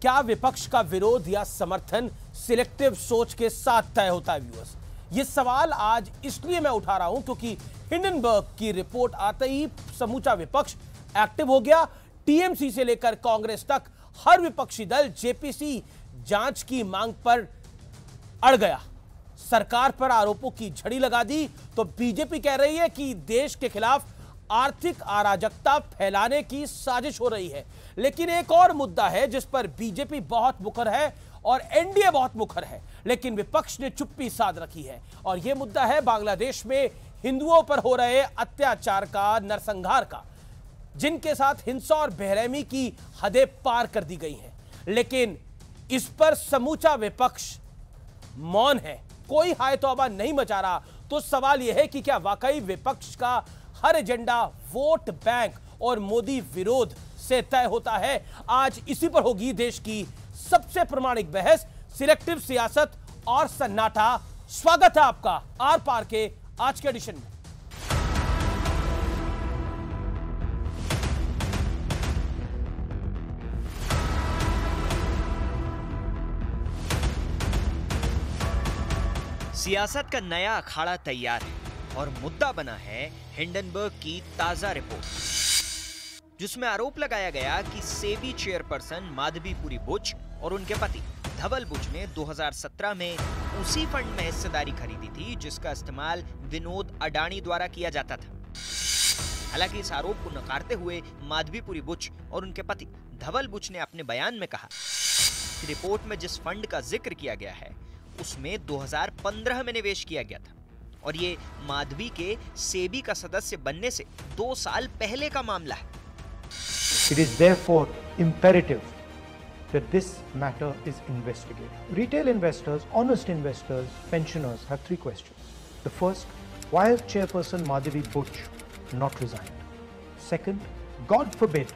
क्या विपक्ष का विरोध या समर्थन सिलेक्टिव सोच के साथ तय होता है व्यूअर्स? ये सवाल आज इसलिए मैं उठा रहा हूं क्योंकि हिंडनबर्ग की रिपोर्ट आते ही समूचा विपक्ष एक्टिव हो गया। टीएमसी से लेकर कांग्रेस तक हर विपक्षी दल जेपीसी जांच की मांग पर अड़ गया। सरकार पर आरोपों की झड़ी लगा दी तो बीजेपी कह रही है कि देश के खिलाफ आर्थिक अराजकता फैलाने की साजिश हो रही है। लेकिन एक और मुद्दा है जिस पर बीजेपी बहुत मुखर है और एनडीए बहुत मुखर है, लेकिन विपक्ष ने चुप्पी साध रखी है। और यह मुद्दा है बांग्लादेश में हिंदुओं पर हो रहे अत्याचार का, नरसंहार का, जिनके साथ हिंसा और बेरहमी की हदें पार कर दी गई हैं। लेकिन इस पर समूचा विपक्ष मौन है, कोई हाय तौबा नहीं मचा रहा। तो सवाल यह है कि क्या वाकई विपक्ष का हर एजेंडा वोट बैंक और मोदी विरोध से तय होता है? आज इसी पर होगी देश की सबसे प्रामाणिक बहस, सिलेक्टिव सियासत और सन्नाटा। स्वागत है आपका आर पार के आज के एडिशन में। सियासत का नया अखाड़ा तैयार है और मुद्दा बना है हिंडनबर्ग की ताजा रिपोर्ट, जिसमें आरोप लगाया गया कि सेबी चेयरपर्सन माधवीपुरी बुच और उनके पति धवल बुच ने 2017 में उसी फंड में हिस्सेदारी खरीदी थी जिसका इस्तेमाल विनोद अडानी द्वारा किया जाता था। हालांकि इस आरोप को नकारते हुए माधवीपुरी बुच और उनके पति धवल बुच ने अपने बयान में कहा कि रिपोर्ट में जिस फंड का जिक्र किया गया है उसमें 2015 में निवेश किया गया था और ये माधवी के सेबी का सदस्य बनने से 2 साल पहले का मामला है। It is therefore imperative that this matter is investigated. Retail investors, honest investors, pensioners have 3 questions. The first, why has Chairperson Madhavi Buch not resigned? Second, God forbid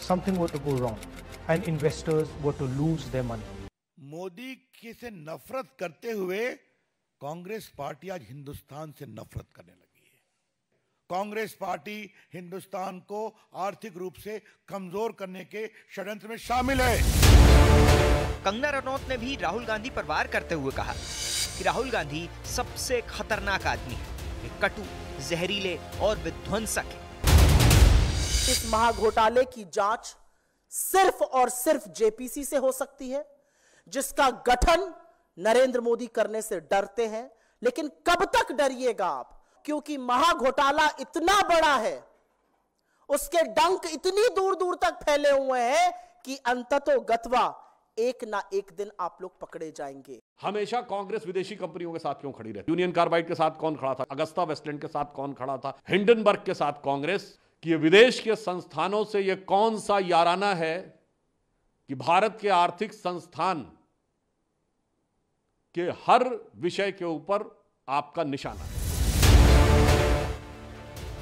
something were to go wrong and investors were to lose their money. Modi की से नफरत करते हुए Congress party आज हिंदुस्तान से नफरत करने लगी है। कांग्रेस पार्टी हिंदुस्तान को आर्थिक रूप से कमजोर करने के षड्यंत्र में शामिल है। कंगना रनौत ने भी राहुल गांधी पर वार करते हुए कहा कि राहुल गांधी सबसे खतरनाक आदमी है, वे कटु, जहरीले और विध्वंसक है। इस महाघोटाले की जांच सिर्फ और सिर्फ जेपीसी से हो सकती है, जिसका गठन नरेंद्र मोदी करने से डरते हैं। लेकिन कब तक डरिएगा आप, क्योंकि महाघोटाला इतना बड़ा है, उसके डंक इतनी दूर दूर तक फैले हुए हैं कि अंततोगत्वा एक ना एक दिन आप लोग पकड़े जाएंगे। हमेशा कांग्रेस विदेशी कंपनियों के साथ क्यों खड़ी रहती? यूनियन कार्बाइड के साथ कौन खड़ा था? अगस्ता वेस्टलैंड के साथ कौन खड़ा था? हिंडनबर्ग के साथ कांग्रेस की? ये विदेश के संस्थानों से ये कौन सा याराना है कि भारत के आर्थिक संस्थान के हर विषय के ऊपर आपका निशाना है?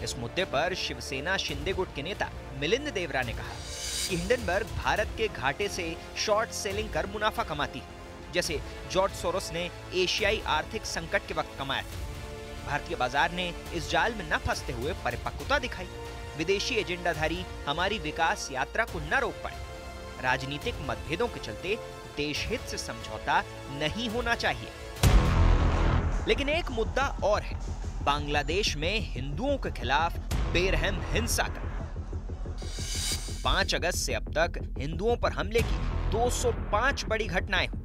इस मुद्दे पर शिवसेना शिंदे गुट के नेता मिलिंद देवरा ने कहा कि हिंडनबर्ग भारत के घाटे से शॉर्ट सेलिंग कर मुनाफा कमाती है, जैसे जॉर्ज सोरोस ने एशियाई आर्थिक संकट के वक्त कमाया था। भारतीय बाजार ने इस जाल में न फंसते हुए परिपक्वता दिखाई। विदेशी एजेंडाधारी हमारी विकास यात्रा को न रोक पाए। राजनीतिक मतभेदों के चलते देश हित से समझौता नहीं होना चाहिए। लेकिन एक मुद्दा और है, बांग्लादेश में हिंदुओं के खिलाफ बेरहम हिंसा का। 5 अगस्त से अब तक हिंदुओं पर हमले की 205 बड़ी घटनाएं हुई।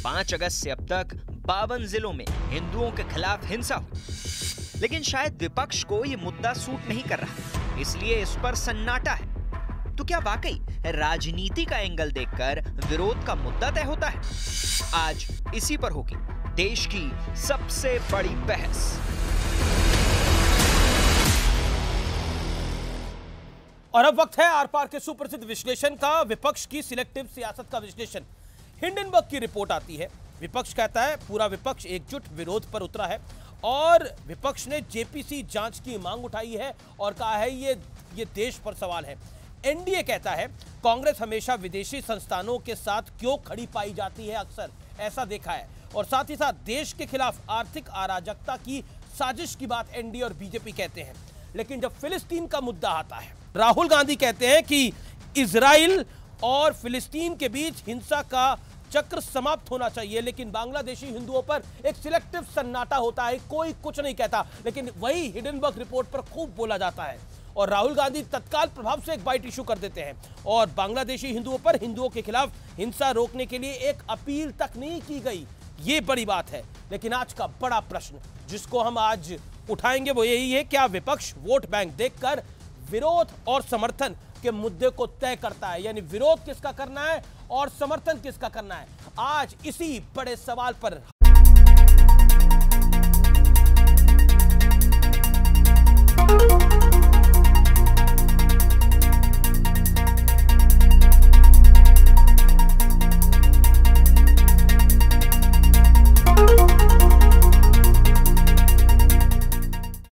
5 अगस्त से अब तक 52 जिलों में हिंदुओं के खिलाफ हिंसा हुई। लेकिन शायद विपक्ष को यह मुद्दा सूट नहीं कर रहा, इसलिए इस पर सन्नाटा है। तो क्या वाकई राजनीति का एंगल देखकर विरोध का मुद्दा तय होता है? आज इसी पर होगी देश की सबसे बड़ी बहस। और अब वक्त है आर पार के सुप्रसिद्ध विश्लेषण का, विपक्ष की सिलेक्टिव सियासत का विश्लेषण। हिंडनबर्ग की रिपोर्ट आती है, विपक्ष कहता है पूरा विपक्ष एकजुट विरोध पर उतरा है और विपक्ष ने जेपीसी जांच की मांग उठाई है और कहा है ये देश पर सवाल है। एनडीए कहता है कांग्रेस हमेशा विदेशी संस्थानों के साथ क्यों खड़ी पाई जाती है, अक्सर ऐसा देखा है। और साथ ही साथ देश के खिलाफ आर्थिक अराजकता की साजिश की बात एनडीए और बीजेपी कहते हैं। लेकिन जब फिलिस्तीन का मुद्दा आता है, राहुल गांधी कहते हैं कि इजराइल और फिलिस्तीन के बीच हिंसा का चक्र समाप्त होना चाहिए, लेकिन बांग्लादेशी हिंदुओं पर एक सिलेक्टिव सन्नाटा होता है, कोई कुछ नहीं कहता। लेकिन वही हिंडनबर्ग रिपोर्ट पर खूब बोला जाता है और राहुल गांधी तत्काल प्रभाव से एक बाइट इशू कर देते हैं और बांग्लादेशी हिंदुओं पर हिंदुओं के खिलाफ हिंसा रोकने के लिए एक अपील तक नहीं की गई। ये बड़ी बात है। लेकिन आज का बड़ा प्रश्न जिसको हम आज उठाएंगे वो यही है, क्या विपक्ष वोट बैंक देखकर विरोध और समर्थन के मुद्दे को तय करता है, यानी विरोध किसका करना है और समर्थन किसका करना है। आज इसी बड़े सवाल पर